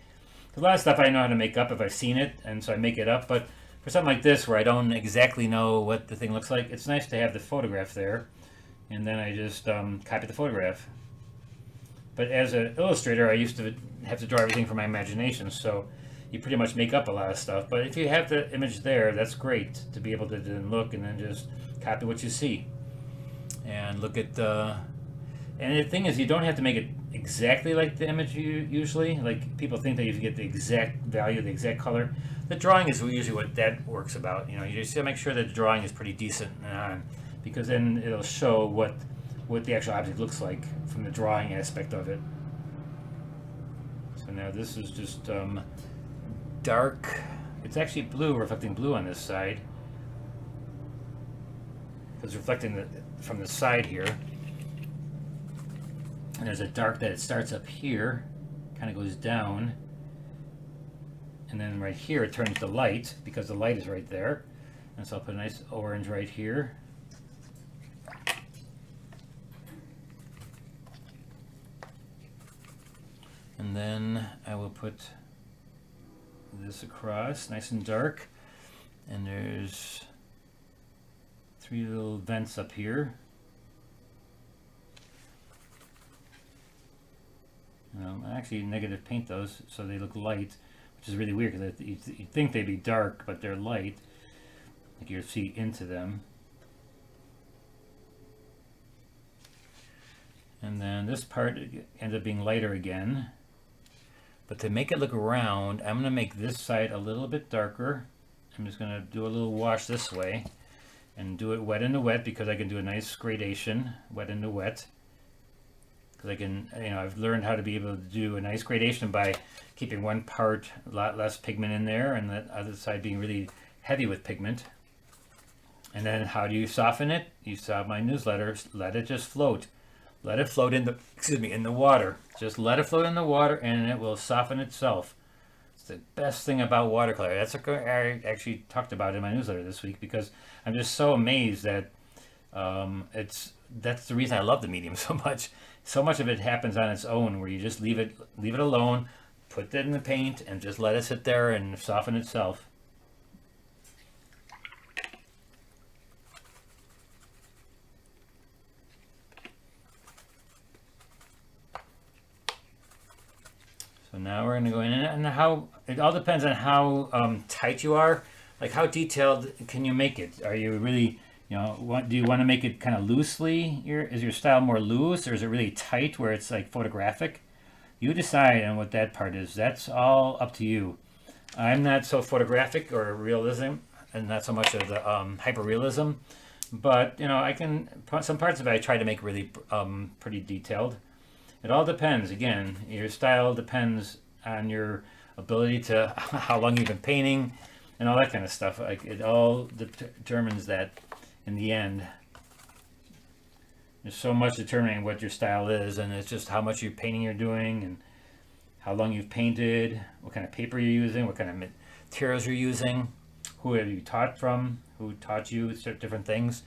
A lot of stuff I know how to make up if I've seen it, and so I make it up. But for something like this where I don't exactly know what the thing looks like, it's nice to have the photograph there. and then I just copy the photograph. But as an illustrator, I used to have to draw everything from my imagination, so you pretty much make up a lot of stuff. But if you have the image there, that's great to be able to then look and then just copy what you see and look at the. And the thing is, you don't have to make it exactly like the image usually. Like people think that if you get the exact value, the exact color, the drawing is usually what that works about. You know, you just gotta make sure that the drawing is pretty decent, because then it'll show what the actual object looks like from the drawing aspect of it. So now this is just dark. It's actually blue, reflecting blue on this side. It's reflecting from the side here. And there's a dark that it starts up here, kind of goes down. And then right here it turns to light because the light is right there. And so I'll put a nice orange right here. And then I will put this across, nice and dark. And there's 3 little vents up here. I actually negative paint those so they look light, which is really weird because you'd think they'd be dark, but they're light. Like you'll see into them. And then this part ends up being lighter again. But to make it look round, I'm going to make this side a little bit darker. I'm just going to do a little wash this way and do it wet into wet because I can do a nice gradation, wet into wet. Because I can, I've learned how to be able to do a nice gradation by keeping one part a lot less pigment in there and the other side being really heavy with pigment. And then how do you soften it? You saw my newsletter, let it just float. Let it float in the water. Just let it float in the water and it will soften itself. It's the best thing about watercolor. That's what I actually talked about in my newsletter this week because I'm just so amazed that that's the reason I love the medium so much. So much of it happens on its own where you just leave it alone, put it in the paint and just let it sit there and soften itself. So now we're going to go in and it all depends on how tight you are. Like how detailed can you make it? Are you really, do you want to make it kind of loosely? Is your style more loose or is it really tight where it's like photographic? You decide on what that part is. That's all up to you. I'm not so photographic or realism and not so much of the hyperrealism, but I can, some parts of it I try to make really pretty detailed. It all depends. Again, your style depends on your ability to how long you've been painting and all that kind of stuff. Like it all determines that in the end. There's so much determining what your style is, and it's just how much painting you're doing and how long you've painted, what kind of paper you're using, what kind of materials you're using, who have you taught from, who taught you different things.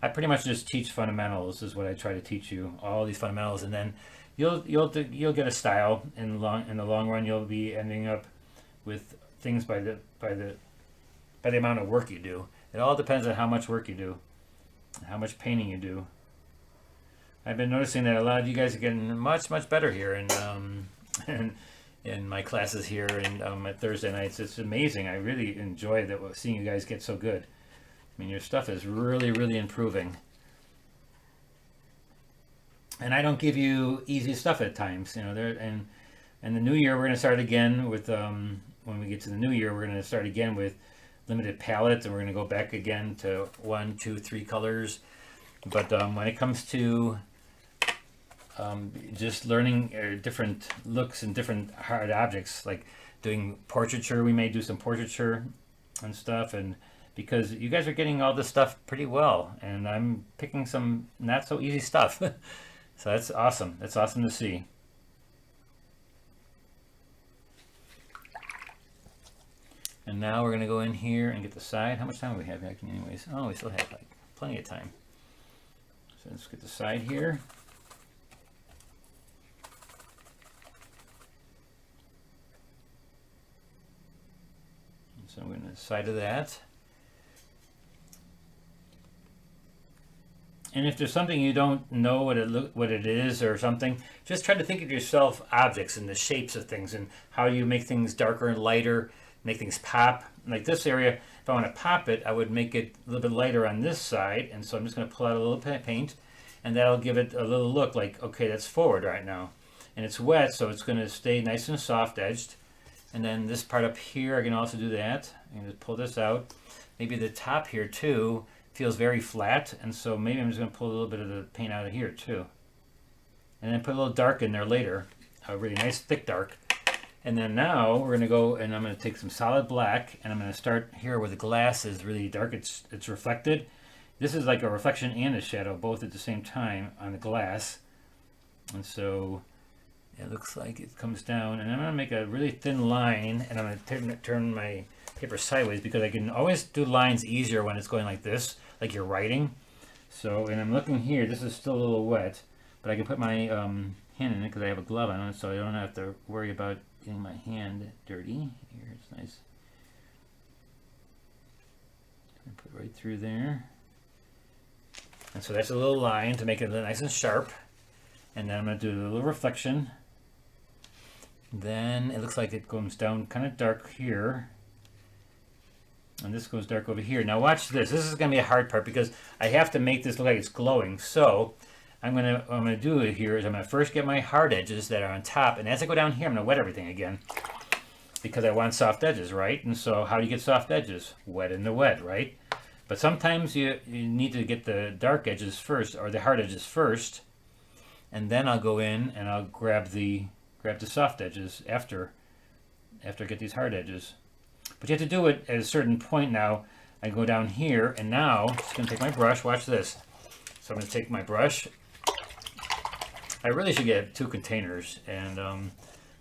I pretty much just teach fundamentals is what I try to teach you, all these fundamentals, and then you'll get a style in the long run. You'll be ending up with things by the amount of work you do. It all depends on how much work you do, how much painting you do. I've been noticing that a lot of you guys are getting much better here in my classes here and at Thursday nights. It's amazing. I really enjoy seeing you guys get so good. I mean, your stuff is really improving. And I don't give you easy stuff at times, and the new year we're going to start again with when we get to the new year we're going to start again with limited palettes, and we're going to go back again to 1, 2, 3 colors. But when it comes to just learning different looks and different hard objects, like doing portraiture, we may do some portraiture and stuff, and because you guys are getting all this stuff pretty well, and I'm picking some not so easy stuff. So that's awesome. That's awesome to see. And now we're going to go in here and get the side. How much time do we have actually anyways? Oh, we still have like plenty of time. So let's get the side here. And so we're going to the side of that. And if there's something you don't know what it is or something, just try to think of yourself objects and the shapes of things and how you make things darker and lighter, make things pop. Like this area, if I want to pop it, I would make it a little bit lighter on this side. And so I'm just going to pull out a little paint, and that'll give it a little look like, okay, that's forward right now. And it's wet, so it's going to stay nice and soft edged. And then this part up here, I can also do that. I can just pull this out. Maybe the top here too feels very flat, and so maybe I'm just going to pull a little bit of the paint out of here too. And then put a little dark in there later, a really nice thick dark. And then now we're going to go and I'm going to take some solid black, and I'm going to start here where the glass is really dark. It's reflected. This is like a reflection and a shadow both at the same time on the glass. And so it looks like it comes down, and I'm going to make a really thin line, and I'm going to turn my paper sideways because I can always do lines easier when it's going like this, like you're writing. So, and I'm looking here, this is still a little wet, but I can put my hand in it because I have a glove on it, so I don't have to worry about getting my hand dirty. Here, it's nice. Put it right through there. And so that's a little line to make it nice and sharp. And then I'm going to do a little reflection. Then it looks like it comes down kind of dark here. And this goes dark over here. Now watch this. This is going to be a hard part because I have to make this look like it's glowing. So what I'm going to do here is I'm going to first get my hard edges that are on top. And as I go down here, I'm going to wet everything again because I want soft edges, right? And so how do you get soft edges? Wet in the wet, right? But sometimes you need to get the dark edges first, or the hard edges first. And then I'll go in and I'll grab the soft edges after I get these hard edges. But you have to do it at a certain point now. I go down here, and now I'm just going to take my brush. Watch this. So I'm going to take my brush. I really should get 2 containers, and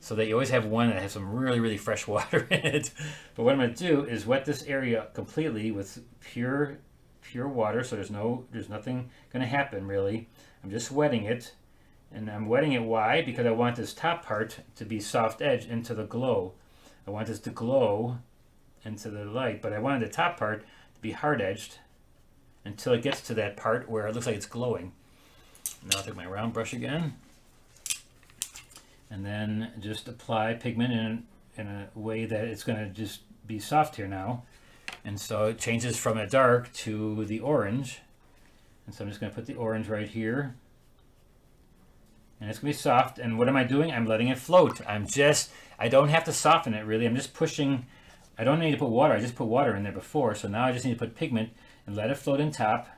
so that you always have one that has some really, really fresh water in it. But what I'm going to do is wet this area completely with pure water, so there's nothing going to happen really. I'm just wetting it, and I'm wetting it. Why? Because I want this top part to be soft edge into the glow. I want this to glow into the light, but I wanted the top part to be hard edged until it gets to that part where it looks like it's glowing. Now I'll take my round brush again, and then just apply pigment in a way that it's going to just be soft here now. And so it changes from a dark to the orange, and so I'm just going to put the orange right here, and it's going to be soft. And what am I doing? I'm letting it float. I don't have to soften it really. I'm just pushing. I don't need to put water. I just put water in there before, so now I just need to put pigment and let it float in top.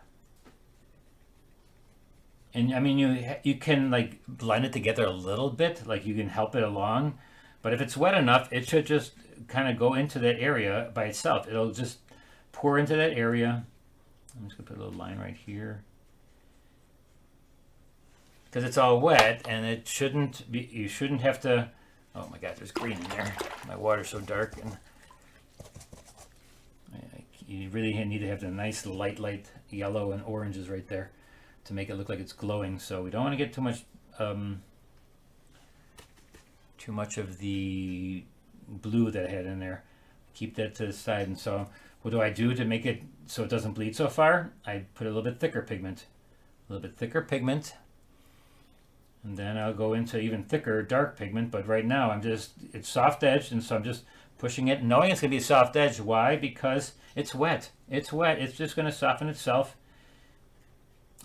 And I mean, you can like blend it together a little bit, like you can help it along. But if it's wet enough, it should just kind of go into that area by itself. It'll just pour into that area. I'm just gonna put a little line right here because it's all wet, and it shouldn't be. You shouldn't have to. Oh my God, there's green in there. My water's so dark, and you really need to have the nice light yellow and oranges right there to make it look like it's glowing. So we don't want to get too much of the blue that I had in there. Keep that to the side. And so what do I do to make it so it doesn't bleed so far? I put a little bit thicker pigment. And then I'll go into even thicker dark pigment. But right now it's soft edged, and so I'm just pushing it, knowing it's going to be soft edged. Why? Because it's wet. It's wet. It's just going to soften itself.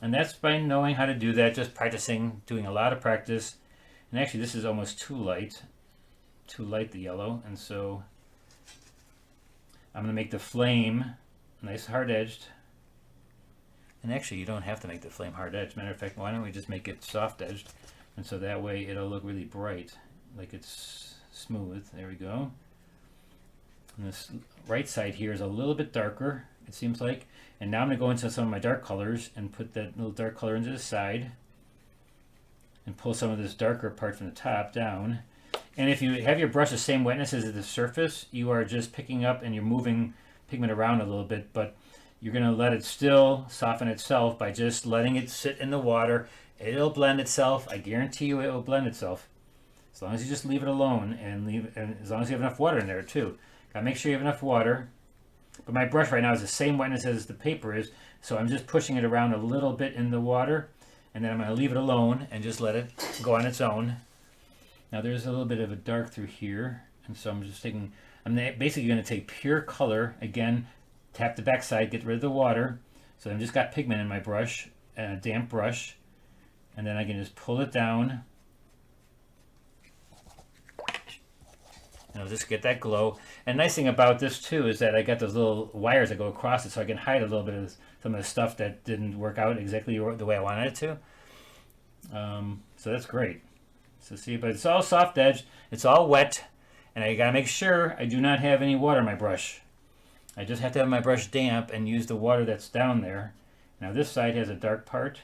And that's by knowing how to do that, just practicing, doing a lot of practice. And actually this is almost too light, the yellow. And so I'm going to make the flame nice hard edged. And actually you don't have to make the flame hard edged. Matter of fact, why don't we just make it soft edged? And so that way it'll look really bright, like it's smooth. There we go. And this right side here is a little bit darker, it seems like. And now I'm going to go into some of my dark colors and put that little dark color into the side and pull some of this darker part from the top down. And if you have your brush the same wetness as the surface, you are just picking up and you're moving pigment around a little bit, but you're going to let it still soften itself by just letting it sit in the water. It'll blend itself. I guarantee you it will blend itself. As long as you just leave it alone, and as long as you have enough water in there too. Gotta make sure you have enough water. But my brush right now is the same wetness as the paper is, so I'm just pushing it around a little bit in the water, and then I'm going to leave it alone and just let it go on its own. Now there's a little bit of a dark through here, and so I'm basically going to take pure color, again, tap the backside, get rid of the water, so I've just got pigment in my brush, and a damp brush, and then I can just pull it down, and I'll just get that glow. And the nice thing about this too is that I got those little wires that go across it, so I can hide a little bit of some of the stuff that didn't work out exactly the way I wanted it to. So that's great. So see, but it's all soft edge, it's all wet, and I gotta make sure I do not have any water in my brush. I just have to have my brush damp and use the water that's down there. Now this side has a dark part.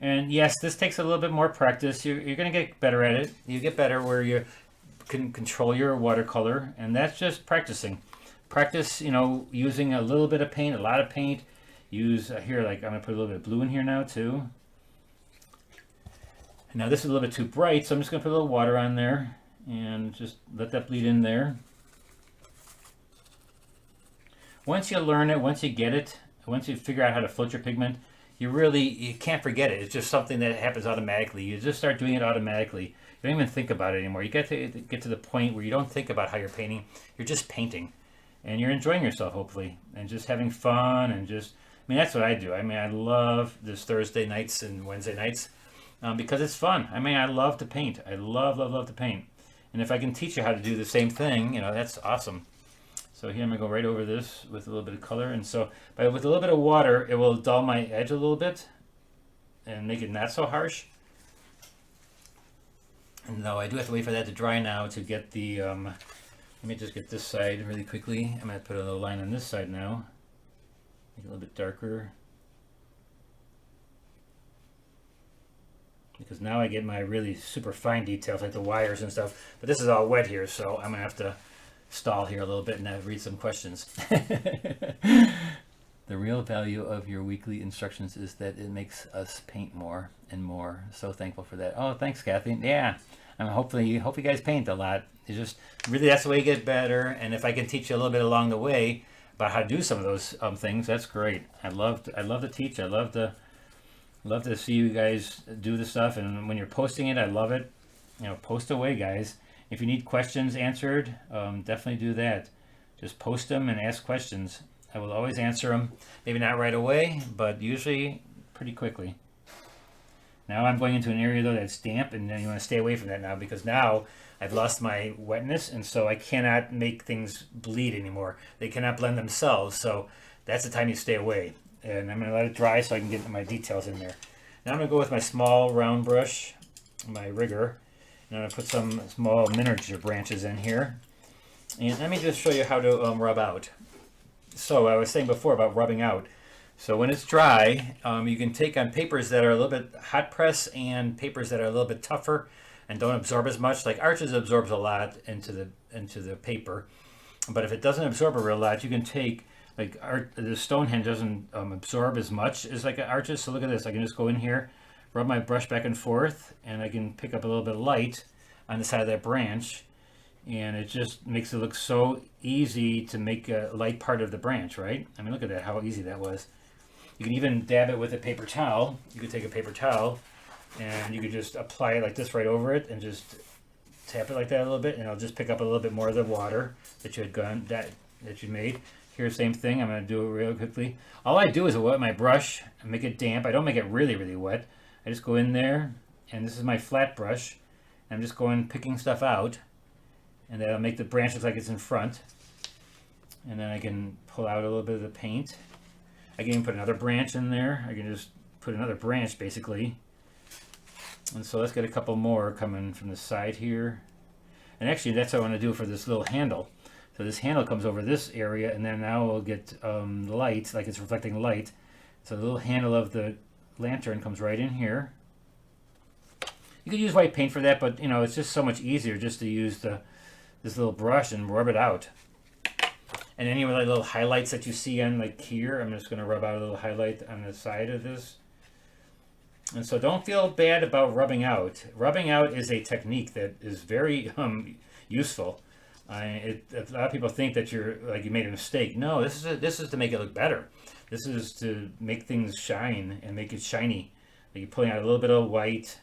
And yes, this takes a little bit more practice. You're going to get better at it. You get better where you can control your watercolor, and that's just practicing. Practice, you know, using a little bit of paint, a lot of paint. Use here, like I'm going to put a little bit of blue in here now too. Now this is a little bit too bright, so I'm just going to put a little water on there and just let that bleed in there. Once you learn it, once you get it, once you figure out how to float your pigment, you can't forget it. It's just something that happens automatically. You just start doing it automatically. You don't even think about it anymore. You get to the point where you don't think about how you're painting. You're just painting, and you're enjoying yourself, hopefully, and just having fun, and just, I mean, that's what I do. I mean, I love this Thursday nights and Wednesday nights because it's fun. I mean, I love to paint. I love to paint. And if I can teach you how to do the same thing, you know, that's awesome. So here I'm going to go right over this with a little bit of color. And so with a little bit of water, it will dull my edge a little bit and make it not so harsh. And though I do have to wait for that to dry now to get the, let me just get this side really quickly. I'm going to put a little line on this side now. Make it a little bit darker. Because now I get my really super fine details like the wires and stuff. But this is all wet here, so I'm going to have to stall here a little bit and read some questions. The real value of your weekly instructions is that it makes us paint more and more. So thankful for that. Oh, thanks, Kathy. Yeah, I hope you guys paint a lot. It's just really, that's the way you get better. And if I can teach you a little bit along the way about how to do some of those things, that's great. I love to teach. I love to see you guys do the stuff. And when you're posting it, I love it. You know, post away, guys. If you need questions answered, definitely do that. Just post them and ask questions. I will always answer them. Maybe not right away, but usually pretty quickly. Now I'm going into an area though that's damp, and then you want to stay away from that now because now I've lost my wetness, and so I cannot make things bleed anymore. They cannot blend themselves, so that's the time you stay away. And I'm going to let it dry so I can get my details in there. Now I'm going to go with my small round brush, my rigger. And I'm going to put some small miniature branches in here. And let me just show you how to rub out. So I was saying before about rubbing out. So when it's dry, you can take on papers that are a little bit hot press and papers that are a little bit tougher and don't absorb as much. Like Arches absorbs a lot into the paper. But if it doesn't absorb a real lot, you can take, like the Stonehenge doesn't absorb as much as like Arches. So look at this. I can just go in here, rub my brush back and forth, and I can pick up a little bit of light on the side of that branch, and it just makes it look so easy to make a light part of the branch, right? I mean, look at that, how easy that was. You can even dab it with a paper towel. You could take a paper towel, and you could just apply it like this right over it, and just tap it like that a little bit, and it'll just pick up a little bit more of the water that you had gone that you made. Here, same thing. I'm going to do it real quickly. All I do is wet my brush and make it damp. I don't make it really, really wet. I just go in there, and this is my flat brush. I'm just going picking stuff out, and that'll make the branch look like it's in front. And then I can pull out a little bit of the paint. I can even put another branch in there. I can just put another branch basically. And so let's get a couple more coming from the side here. And actually that's what I want to do for this little handle. So this handle comes over this area, and then now we'll get light, like it's reflecting light. So the little handle of the lantern comes right in here. You could use white paint for that, but you know, it's just so much easier just to use this little brush and rub it out. And any like little highlights that you see on like here, I'm just going to rub out a little highlight on the side of this. And so don't feel bad about rubbing out. Rubbing out is a technique that is very useful. A lot of people think that you're like you made a mistake. No, this is to make it look better. This is to make things shine and make it shiny. Like you're pulling out a little bit of white.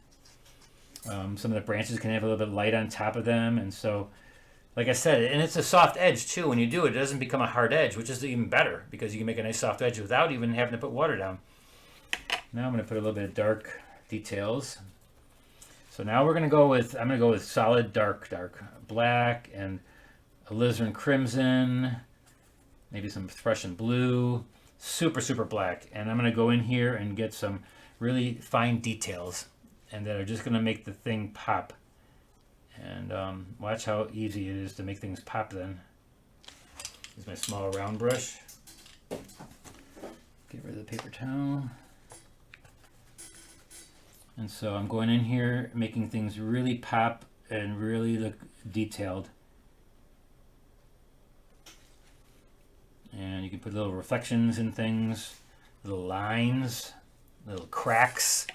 Some of the branches can have a little bit of light on top of them, and so, like I said, and it's a soft edge too. When you do it, it doesn't become a hard edge, which is even better because you can make a nice soft edge without even having to put water down. Now I'm going to put a little bit of dark details. So now we're going to go with, I'm going to go with solid dark black and alizarin crimson, maybe some Prussian blue, super black. And I'm going to go in here and get some really fine details and that are just going to make the thing pop. And watch how easy it is to make things pop then. Here's my small round brush. Get rid of the paper towel. And so I'm going in here, making things really pop and really look detailed. And you can put little reflections in things, little lines, little cracks,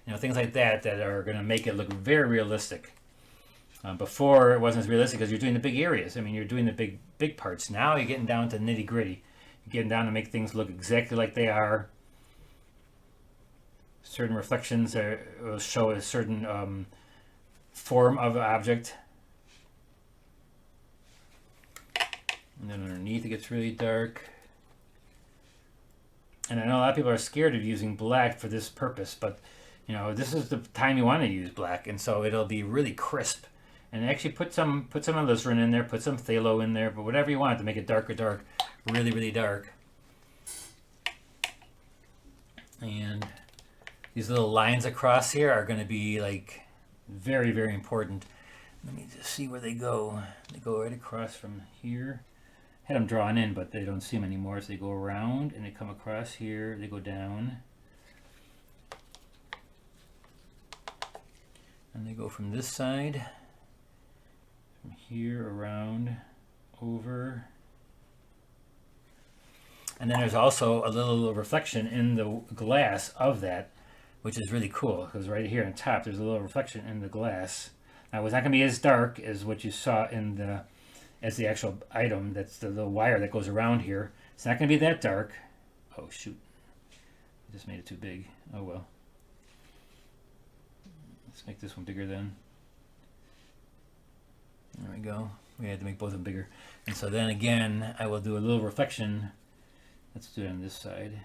you know, things like that that are going to make it look very realistic. Before it wasn't as realistic because you're doing the big areas. I mean, you're doing the big parts. Now you're getting down to nitty gritty. You're getting down to make things look exactly like they are. Certain reflections will show a certain form of an object. And then underneath it gets really dark. And I know a lot of people are scared of using black for this purpose, but you know, this is the time you want to use black, and so it'll be really crisp. And actually put some alizarin in there, put some phthalo in there, but whatever you want to make it dark, really dark. And these little lines across here are going to be like very important. Let me just see where they go. They go right across from here. I had them drawn in, but they don't see them anymore, so they go around and they come across here. They go down. And they go from this side, from here around, over. And then there's also a little reflection in the glass of that, which is really cool, because right here on top there's a little reflection in the glass. Now it's not going to be as dark as what you saw in the, as the actual item, that's the little wire that goes around here. It's not going to be that dark. Oh shoot, I just made it too big. Oh well. Let's make this one bigger then. There we go. We had to make both of them bigger. And so then again, I will do a little reflection. Let's do it on this side.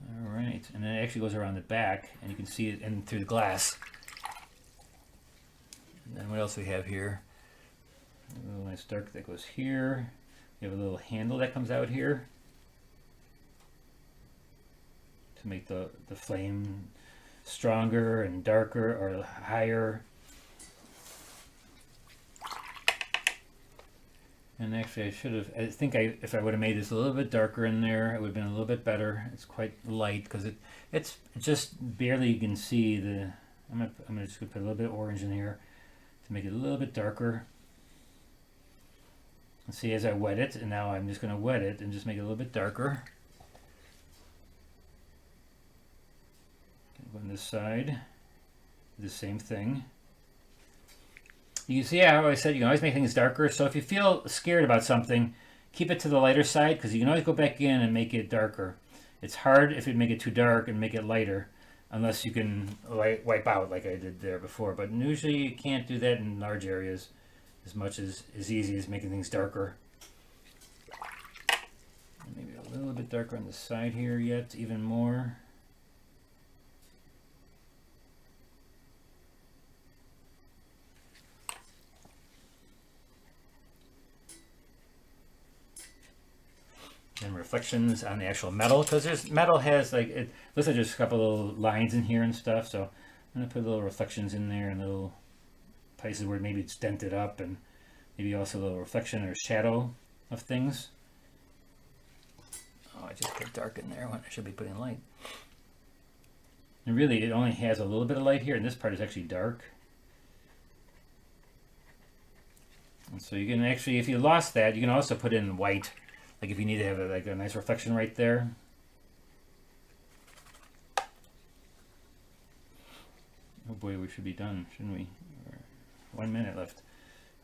All right, and then it actually goes around the back, and you can see it in through the glass. And then what else we have here? A little nice dark that goes here. We have a little handle that comes out here to make the flame stronger and darker or higher. And actually I think if I would have made this a little bit darker in there, it would have been a little bit better. It's quite light because it's just barely you can see the, I'm gonna just put a little bit of orange in here to make it a little bit darker. And see, as I wet it, and now I'm just gonna wet it and just make it a little bit darker. Go on this side, do the same thing. You can see how I said you can always make things darker. So if you feel scared about something, keep it to the lighter side because you can always go back in and make it darker. It's hard if you make it too dark and make it lighter, unless you can wipe out like I did there before. But usually you can't do that in large areas as much as easy as making things darker. Maybe a little bit darker on the side here yet, even more. And reflections on the actual metal, because there's metal has like it looks like there's a couple little lines in here and stuff, so I'm gonna put little reflections in there and little places where maybe it's dented up, and maybe also a little reflection or shadow of things. Oh, I just put dark in there when I should be putting light. And really it only has a little bit of light here, and this part is actually dark. And so you can actually, if you lost that, you can also put in white. Like if you need to have like a nice reflection right there. Oh boy, we should be done, shouldn't we? 1 minute left.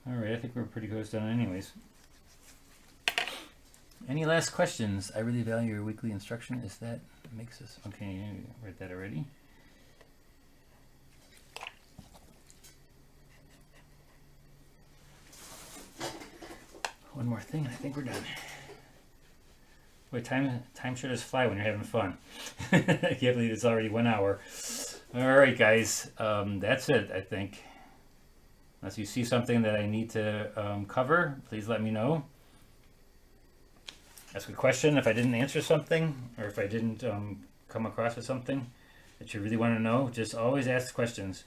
All right, I think we're pretty close done anyways. Any last questions? I really value your weekly instruction. Is that makes us okay? I read that already. One more thing, I think we're done. Wait, time sure does fly when you're having fun. I can't believe it's already 1 hour. All right, guys, that's it, I think. Unless you see something that I need to cover, please let me know. Ask a question if I didn't answer something, or if I didn't come across with something that you really want to know. Just always ask questions.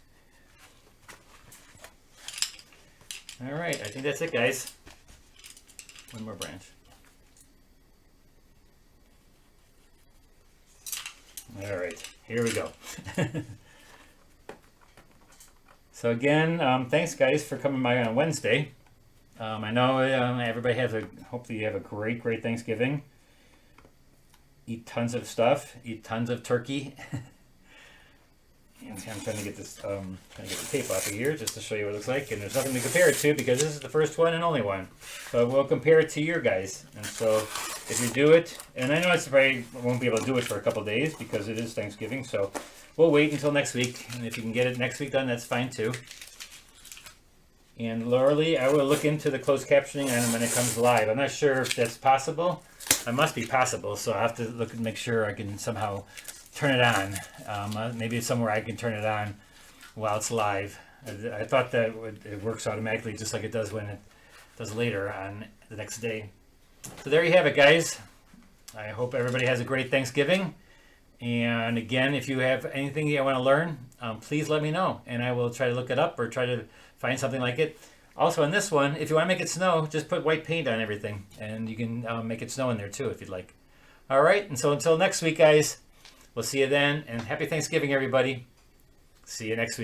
All right, I think that's it, guys. One more branch. All right, here we go. So again, thanks guys for coming by on Wednesday. I know everybody has hopefully you have a great Thanksgiving. Eat tons of stuff, eat tons of turkey. And I'm trying to get this, trying to get the tape off of here just to show you what it looks like. And there's nothing to compare it to because this is the first one and only one. But we'll compare it to your guys. And so if you do it, and I know I probably won't be able to do it for a couple of days because it is Thanksgiving. So we'll wait until next week. And if you can get it next week done, that's fine too. And Lauralee, I will look into the closed captioning on when it comes live. I'm not sure if that's possible. It must be possible. So I have to look and make sure I can somehow turn it on. Maybe it's somewhere I can turn it on while it's live. I thought that it works automatically just like it does when it does later on the next day. So there you have it, guys. I hope everybody has a great Thanksgiving. And again, if you have anything you want to learn, please let me know. And I will try to look it up or try to find something like it. Also on this one, if you want to make it snow, just put white paint on everything. And you can make it snow in there too if you'd like. All right, and so until next week, guys. We'll see you then, and happy Thanksgiving, everybody. See you next week.